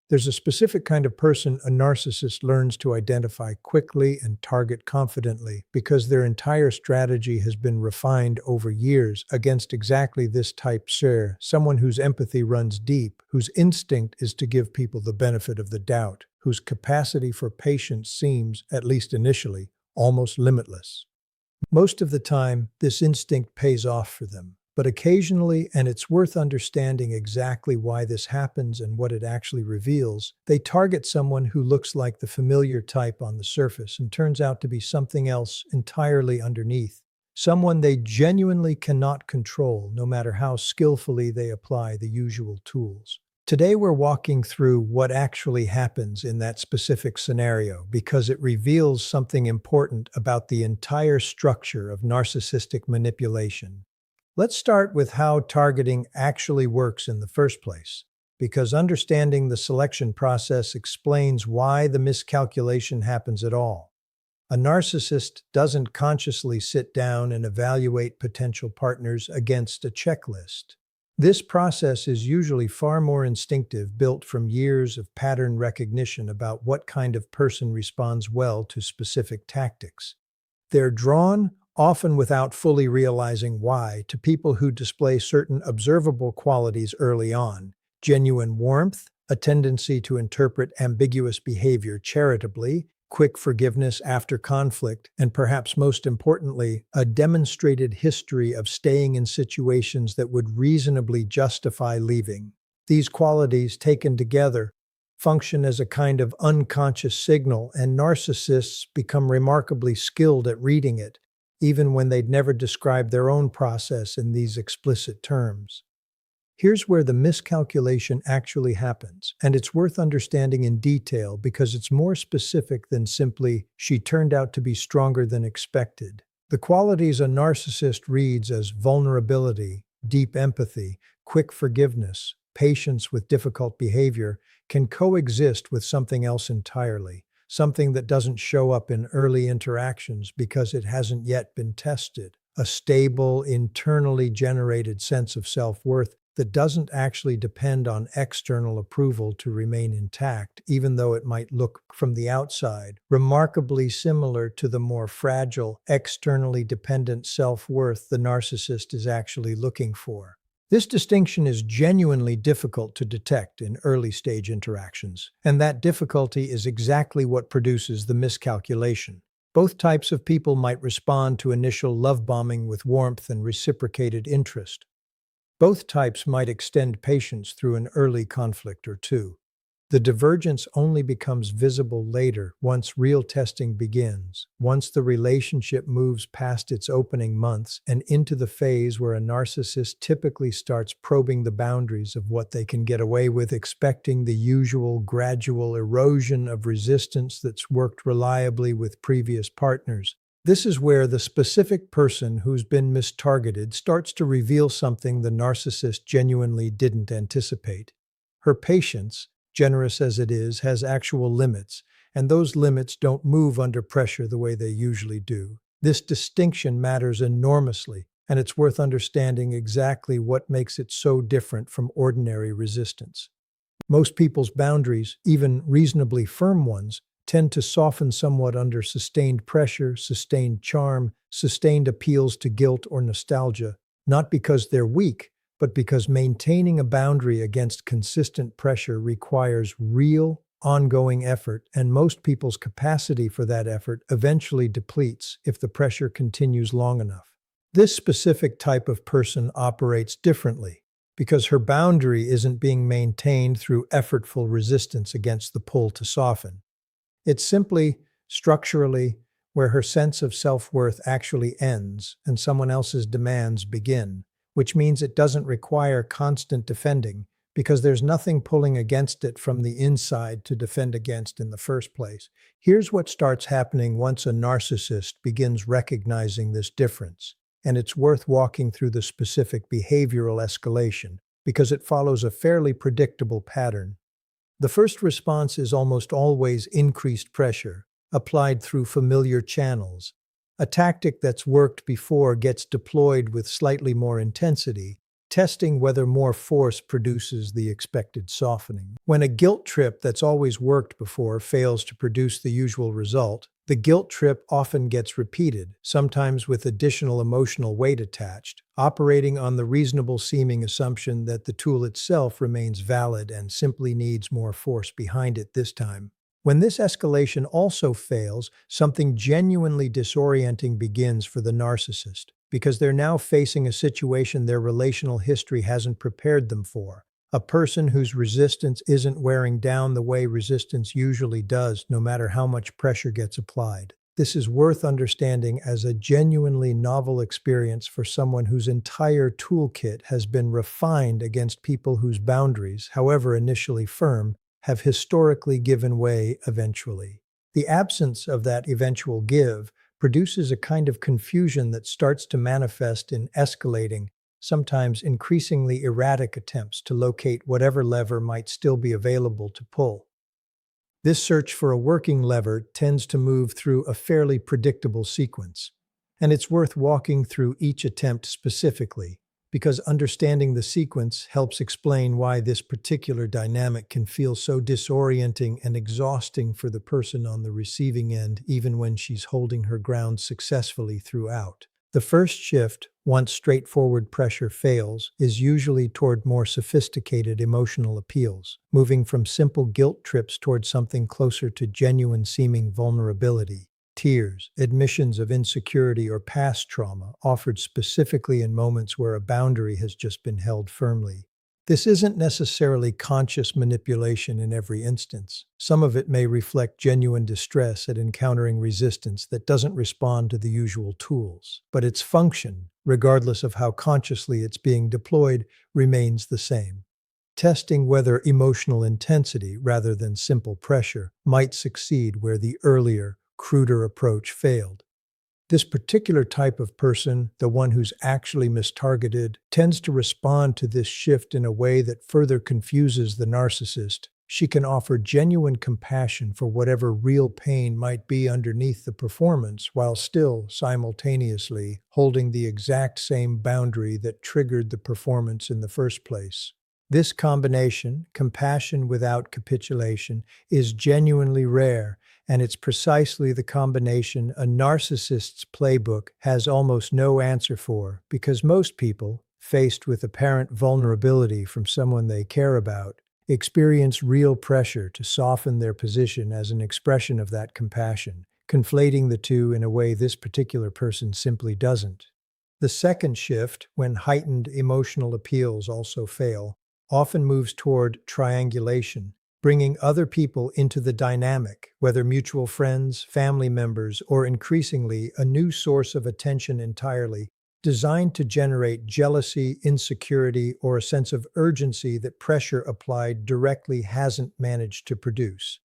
There's a specific kind of person a narcissist learns to identify quickly and target confidently because their entire strategy has been refined over years against exactly this type. Someone whose empathy runs deep, whose instinct is to give people the benefit of the doubt, whose capacity for patience seems, at least initially, almost limitless. Most of the time, this instinct pays off for them. But occasionally, and it's worth understanding exactly why this happens and what it actually reveals, they target someone who looks like the familiar type on the surface and turns out to be something else entirely underneath. Someone they genuinely cannot control, no matter how skillfully they apply the usual tools. Today we're walking through what actually happens in that specific scenario because it reveals something important about the entire structure of narcissistic manipulation. Let's start with how targeting actually works in the first place, because understanding the selection process explains why the miscalculation happens at all. A narcissist doesn't consciously sit down and evaluate potential partners against a checklist. This process is usually far more instinctive, built from years of pattern recognition about what kind of person responds well to specific tactics. They're drawn, often without fully realizing why, to people who display certain observable qualities early on: genuine warmth, a tendency to interpret ambiguous behavior charitably, quick forgiveness after conflict, and perhaps most importantly, a demonstrated history of staying in situations that would reasonably justify leaving. These qualities, taken together, function as a kind of unconscious signal, and narcissists become remarkably skilled at reading it, even when they'd never described their own process in these explicit terms. Here's where the miscalculation actually happens, and it's worth understanding in detail because it's more specific than simply, "she turned out to be stronger than expected." The qualities a narcissist reads as vulnerability, deep empathy, quick forgiveness, patience with difficult behavior can coexist with something else entirely, something that doesn't show up in early interactions because it hasn't yet been tested: a stable, internally generated sense of self-worth that doesn't actually depend on external approval to remain intact, even though it might look from the outside remarkably similar to the more fragile, externally dependent self-worth the narcissist is actually looking for. This distinction is genuinely difficult to detect in early-stage interactions, and that difficulty is exactly what produces the miscalculation. Both types of people might respond to initial love bombing with warmth and reciprocated interest. Both types might extend patience through an early conflict or two. The divergence only becomes visible later, once real testing begins, once the relationship moves past its opening months and into the phase where a narcissist typically starts probing the boundaries of what they can get away with, expecting the usual gradual erosion of resistance that's worked reliably with previous partners. This is where the specific person who's been mistargeted starts to reveal something the narcissist genuinely didn't anticipate. Her patience, generous as it is, has actual limits, and those limits don't move under pressure the way they usually do. This distinction matters enormously, and it's worth understanding exactly what makes it so different from ordinary resistance. Most people's boundaries, even reasonably firm ones, tend to soften somewhat under sustained pressure, sustained charm, sustained appeals to guilt or nostalgia, not because they're weak, but because maintaining a boundary against consistent pressure requires real, ongoing effort, and most people's capacity for that effort eventually depletes if the pressure continues long enough. This specific type of person operates differently because her boundary isn't being maintained through effortful resistance against the pull to soften. It's simply, structurally, where her sense of self-worth actually ends and someone else's demands begin, which means it doesn't require constant defending because there's nothing pulling against it from the inside to defend against in the first place. Here's what starts happening once a narcissist begins recognizing this difference, and it's worth walking through the specific behavioral escalation because it follows a fairly predictable pattern. The first response is almost always increased pressure, applied through familiar channels. A tactic that's worked before gets deployed with slightly more intensity, testing whether more force produces the expected softening. When a guilt trip that's always worked before fails to produce the usual result, the guilt trip often gets repeated, sometimes with additional emotional weight attached, operating on the reasonable seeming assumption that the tool itself remains valid and simply needs more force behind it this time. When this escalation also fails, something genuinely disorienting begins for the narcissist, because they're now facing a situation their relational history hasn't prepared them for. A person whose resistance isn't wearing down the way resistance usually does, no matter how much pressure gets applied. This is worth understanding as a genuinely novel experience for someone whose entire toolkit has been refined against people whose boundaries, however initially firm, have historically given way eventually. The absence of that eventual give produces a kind of confusion that starts to manifest in escalating, sometimes increasingly erratic attempts to locate whatever lever might still be available to pull. This search for a working lever tends to move through a fairly predictable sequence, and it's worth walking through each attempt specifically, because understanding the sequence helps explain why this particular dynamic can feel so disorienting and exhausting for the person on the receiving end, even when she's holding her ground successfully throughout. The first shift, once straightforward pressure fails, is usually toward more sophisticated emotional appeals, moving from simple guilt trips toward something closer to genuine seeming vulnerability. Tears, admissions of insecurity or past trauma, offered specifically in moments where a boundary has just been held firmly. This isn't necessarily conscious manipulation in every instance. Some of it may reflect genuine distress at encountering resistance that doesn't respond to the usual tools, but its function, regardless of how consciously it's being deployed, remains the same. Testing whether emotional intensity, rather than simple pressure, might succeed where the earlier, cruder approach failed. This particular type of person, the one who's actually mistargeted, tends to respond to this shift in a way that further confuses the narcissist. She can offer genuine compassion for whatever real pain might be underneath the performance, while still, simultaneously, holding the exact same boundary that triggered the performance in the first place. This combination, compassion without capitulation, is genuinely rare, and it's precisely the combination a narcissist's playbook has almost no answer for, because most people, faced with apparent vulnerability from someone they care about, experience real pressure to soften their position as an expression of that compassion, conflating the two in a way this particular person simply doesn't. The second shift, when heightened emotional appeals also fail, often moves toward triangulation, bringing other people into the dynamic, whether mutual friends, family members, or increasingly a new source of attention entirely, designed to generate jealousy, insecurity, or a sense of urgency that pressure applied directly hasn't managed to produce.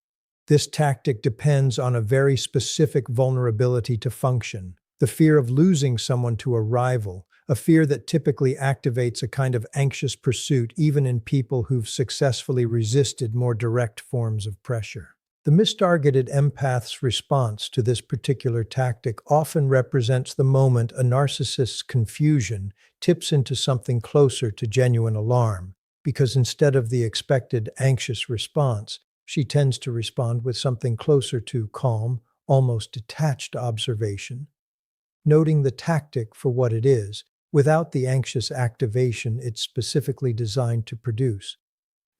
This tactic depends on a very specific vulnerability to function, the fear of losing someone to a rival, a fear that typically activates a kind of anxious pursuit even in people who've successfully resisted more direct forms of pressure. The mistargeted empath's response to this particular tactic often represents the moment a narcissist's confusion tips into something closer to genuine alarm, because instead of the expected anxious response, she tends to respond with something closer to calm, almost detached observation, noting the tactic for what it is, without the anxious activation it's specifically designed to produce.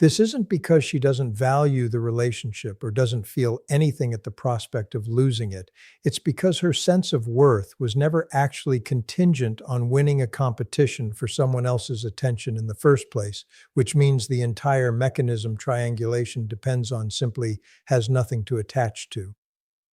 This isn't because she doesn't value the relationship or doesn't feel anything at the prospect of losing it. It's because her sense of worth was never actually contingent on winning a competition for someone else's attention in the first place, which means the entire mechanism triangulation depends on simply has nothing to attach to.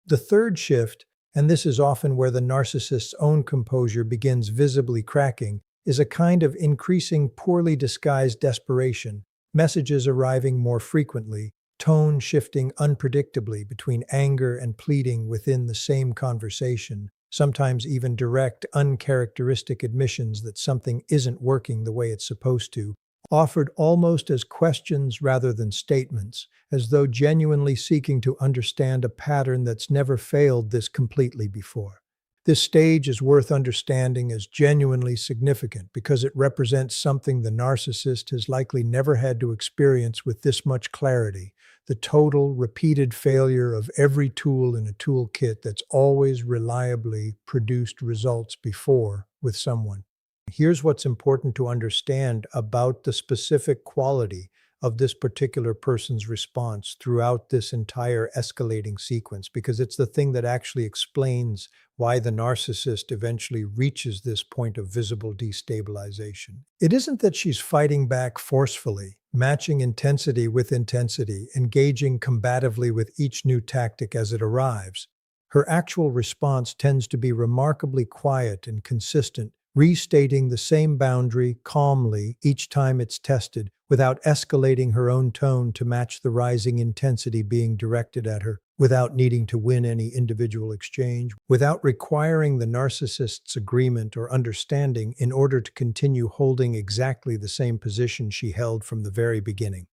The third shift, and this is often where the narcissist's own composure begins visibly cracking, is a kind of increasing poorly disguised desperation, messages arriving more frequently, tone shifting unpredictably between anger and pleading within the same conversation, sometimes even direct, uncharacteristic admissions that something isn't working the way it's supposed to, offered almost as questions rather than statements, as though genuinely seeking to understand a pattern that's never failed this completely before. This stage is worth understanding as genuinely significant because it represents something the narcissist has likely never had to experience with this much clarity: the total, repeated failure of every tool in a toolkit that's always reliably produced results before with someone. Here's what's important to understand about the specific quality of this particular person's response throughout this entire escalating sequence, because it's the thing that actually explains why the narcissist eventually reaches this point of visible destabilization. It isn't that she's fighting back forcefully, matching intensity with intensity, engaging combatively with each new tactic as it arrives. Her actual response tends to be remarkably quiet and consistent, restating the same boundary calmly each time it's tested, without escalating her own tone to match the rising intensity being directed at her, without needing to win any individual exchange, without requiring the narcissist's agreement or understanding in order to continue holding exactly the same position she held from the very beginning.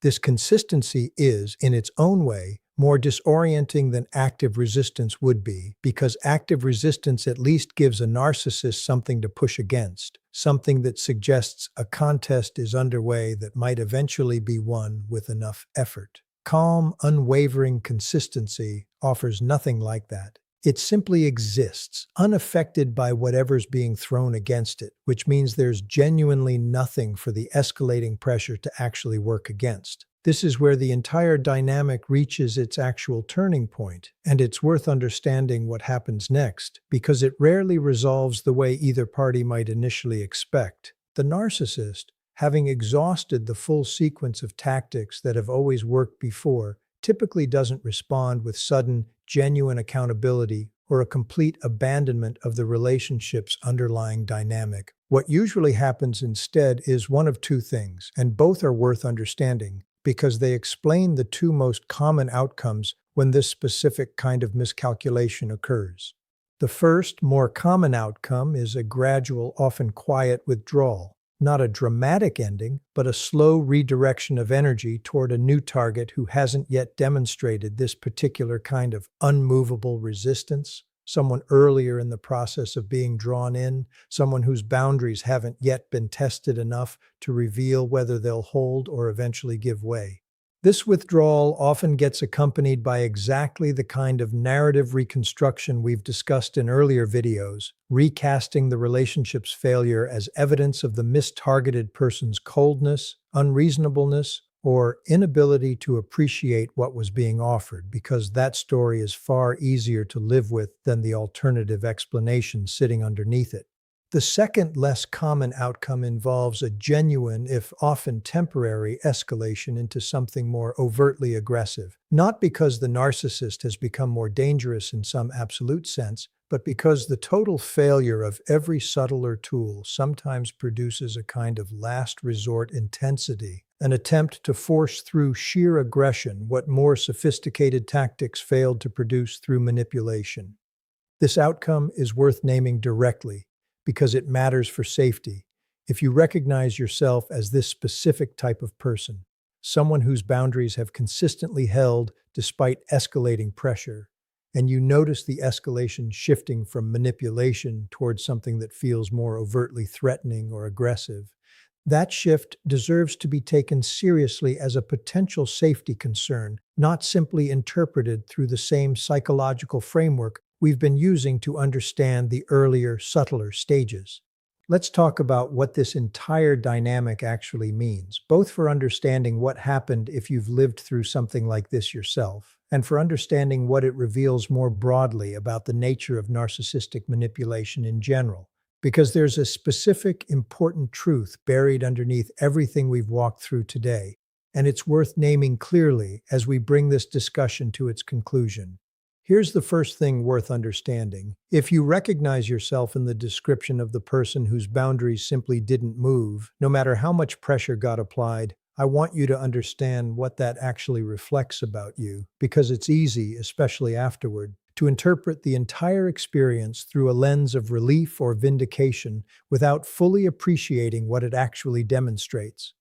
This consistency is, in its own way, more disorienting than active resistance would be, because active resistance at least gives a narcissist something to push against, something that suggests a contest is underway that might eventually be won with enough effort. Calm, unwavering consistency offers nothing like that. It simply exists, unaffected by whatever's being thrown against it, which means there's genuinely nothing for the escalating pressure to actually work against. This is where the entire dynamic reaches its actual turning point, and it's worth understanding what happens next, because it rarely resolves the way either party might initially expect. The narcissist, having exhausted the full sequence of tactics that have always worked before, typically doesn't respond with sudden, genuine accountability or a complete abandonment of the relationship's underlying dynamic. What usually happens instead is one of two things, and both are worth understanding, because they explain the two most common outcomes when this specific kind of miscalculation occurs. The first, more common outcome is a gradual, often quiet withdrawal. Not a dramatic ending, but a slow redirection of energy toward a new target who hasn't yet demonstrated this particular kind of unmovable resistance. Someone earlier in the process of being drawn in, someone whose boundaries haven't yet been tested enough to reveal whether they'll hold or eventually give way. This withdrawal often gets accompanied by exactly the kind of narrative reconstruction we've discussed in earlier videos, recasting the relationship's failure as evidence of the mistargeted person's coldness, unreasonableness, or inability to appreciate what was being offered, because that story is far easier to live with than the alternative explanation sitting underneath it. The second, less common outcome involves a genuine, if often temporary, escalation into something more overtly aggressive, not because the narcissist has become more dangerous in some absolute sense, but because the total failure of every subtler tool sometimes produces a kind of last resort intensity, an attempt to force through sheer aggression what more sophisticated tactics failed to produce through manipulation. This outcome is worth naming directly, because it matters for safety. If you recognize yourself as this specific type of person, someone whose boundaries have consistently held despite escalating pressure, and you notice the escalation shifting from manipulation towards something that feels more overtly threatening or aggressive, that shift deserves to be taken seriously as a potential safety concern, not simply interpreted through the same psychological framework we've been using to understand the earlier, subtler stages. Let's talk about what this entire dynamic actually means, both for understanding what happened if you've lived through something like this yourself, and for understanding what it reveals more broadly about the nature of narcissistic manipulation in general. Because there's a specific, important truth buried underneath everything we've walked through today, and it's worth naming clearly as we bring this discussion to its conclusion. Here's the first thing worth understanding. If you recognize yourself in the description of the person whose boundaries simply didn't move, no matter how much pressure got applied, I want you to understand what that actually reflects about you, because it's easy, especially afterward, to interpret the entire experience through a lens of relief or vindication without fully appreciating what it actually demonstrates.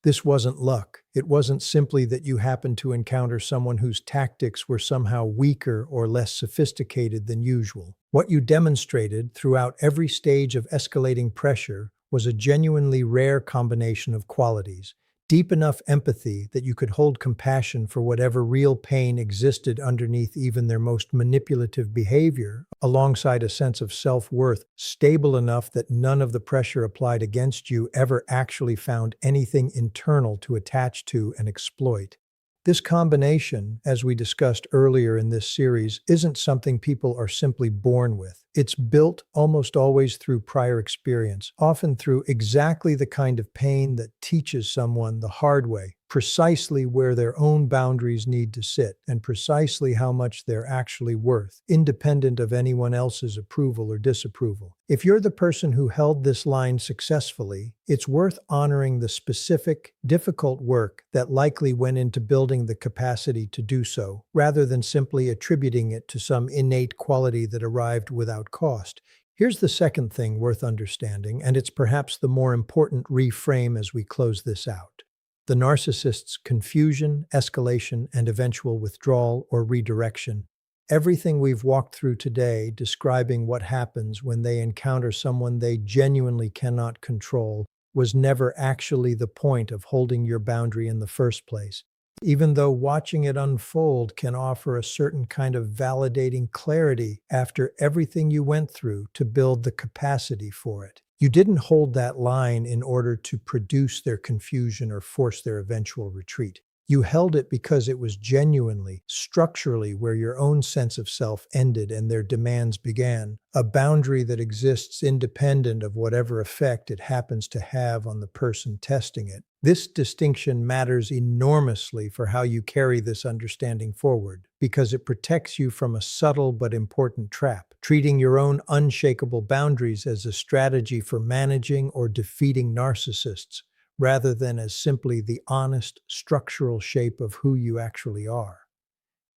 This wasn't luck. It wasn't simply that you happened to encounter someone whose tactics were somehow weaker or less sophisticated than usual. What you demonstrated throughout every stage of escalating pressure was a genuinely rare combination of qualities. Deep enough empathy that you could hold compassion for whatever real pain existed underneath even their most manipulative behavior, alongside a sense of self-worth stable enough that none of the pressure applied against you ever actually found anything internal to attach to and exploit. This combination, as we discussed earlier in this series, isn't something people are simply born with. It's built almost always through prior experience, often through exactly the kind of pain that teaches someone the hard way, precisely where their own boundaries need to sit, and precisely how much they're actually worth, independent of anyone else's approval or disapproval. If you're the person who held this line successfully, it's worth honoring the specific, difficult work that likely went into building the capacity to do so, rather than simply attributing it to some innate quality that arrived without cost. Here's the second thing worth understanding, and it's perhaps the more important reframe as we close this out. The narcissist's confusion, escalation, and eventual withdrawal or redirection. Everything we've walked through today describing what happens when they encounter someone they genuinely cannot control was never actually the point of holding your boundary in the first place, even though watching it unfold can offer a certain kind of validating clarity after everything you went through to build the capacity for it. You didn't hold that line in order to produce their confusion or force their eventual retreat. You held it because it was genuinely, structurally where your own sense of self ended and their demands began, a boundary that exists independent of whatever effect it happens to have on the person testing it. This distinction matters enormously for how you carry this understanding forward, because it protects you from a subtle but important trap, treating your own unshakable boundaries as a strategy for managing or defeating narcissists, rather than as simply the honest, structural shape of who you actually are.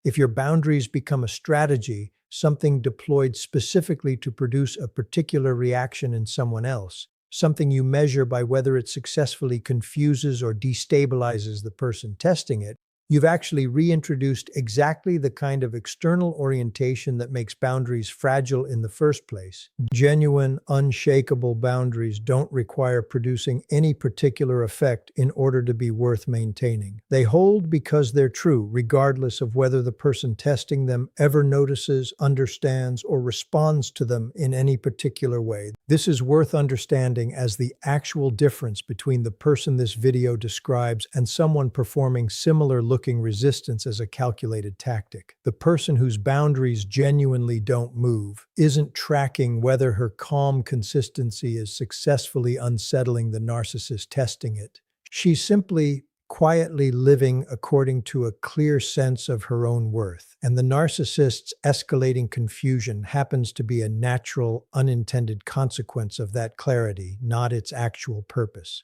If your boundaries become a strategy, something deployed specifically to produce a particular reaction in someone else, something you measure by whether it successfully confuses or destabilizes the person testing it, you've actually reintroduced exactly the kind of external orientation that makes boundaries fragile in the first place. Genuine, unshakable boundaries don't require producing any particular effect in order to be worth maintaining. They hold because they're true, regardless of whether the person testing them ever notices, understands, or responds to them in any particular way. This is worth understanding as the actual difference between the person this video describes and someone performing similar looking resistance as a calculated tactic. The person whose boundaries genuinely don't move isn't tracking whether her calm consistency is successfully unsettling the narcissist testing it. She's simply quietly living according to a clear sense of her own worth, and the narcissist's escalating confusion happens to be a natural, unintended consequence of that clarity, not its actual purpose.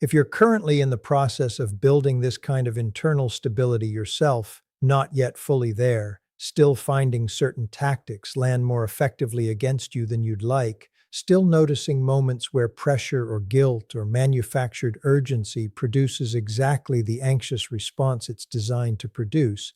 If you're currently in the process of building this kind of internal stability yourself, not yet fully there, still finding certain tactics land more effectively against you than you'd like, still noticing moments where pressure or guilt or manufactured urgency produces exactly the anxious response it's designed to produce,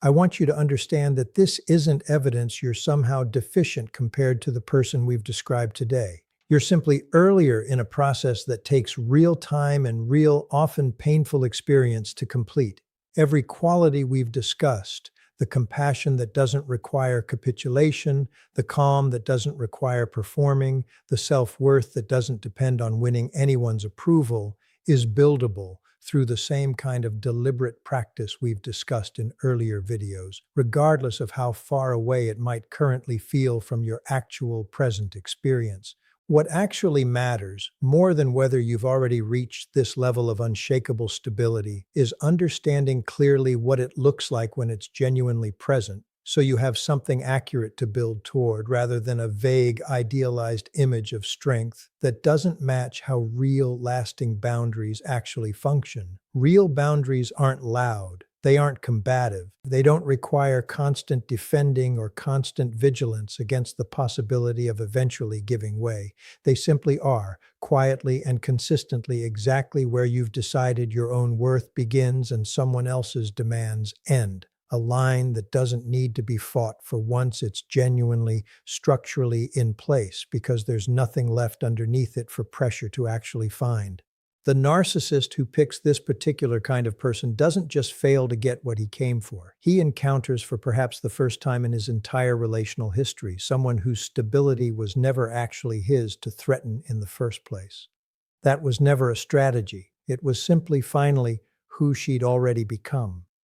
I want you to understand that this isn't evidence you're somehow deficient compared to the person we've described today. You're simply earlier in a process that takes real time and real, often painful experience to complete. Every quality we've discussed, the compassion that doesn't require capitulation, the calm that doesn't require performing, the self-worth that doesn't depend on winning anyone's approval, is buildable through the same kind of deliberate practice we've discussed in earlier videos, regardless of how far away it might currently feel from your actual present experience. What actually matters, more than whether you've already reached this level of unshakable stability, is understanding clearly what it looks like when it's genuinely present, so you have something accurate to build toward rather than a vague, idealized image of strength that doesn't match how real, lasting boundaries actually function. Real boundaries aren't loud. They aren't combative. They don't require constant defending or constant vigilance against the possibility of eventually giving way. They simply are, quietly and consistently, exactly where you've decided your own worth begins and someone else's demands end. A line that doesn't need to be fought for once it's genuinely, structurally in place because there's nothing left underneath it for pressure to actually find. The narcissist who picks this particular kind of person doesn't just fail to get what he came for. He encounters, for perhaps the first time in his entire relational history, someone whose stability was never actually his to threaten in the first place. That was never a strategy. It was simply, finally, who she'd already become.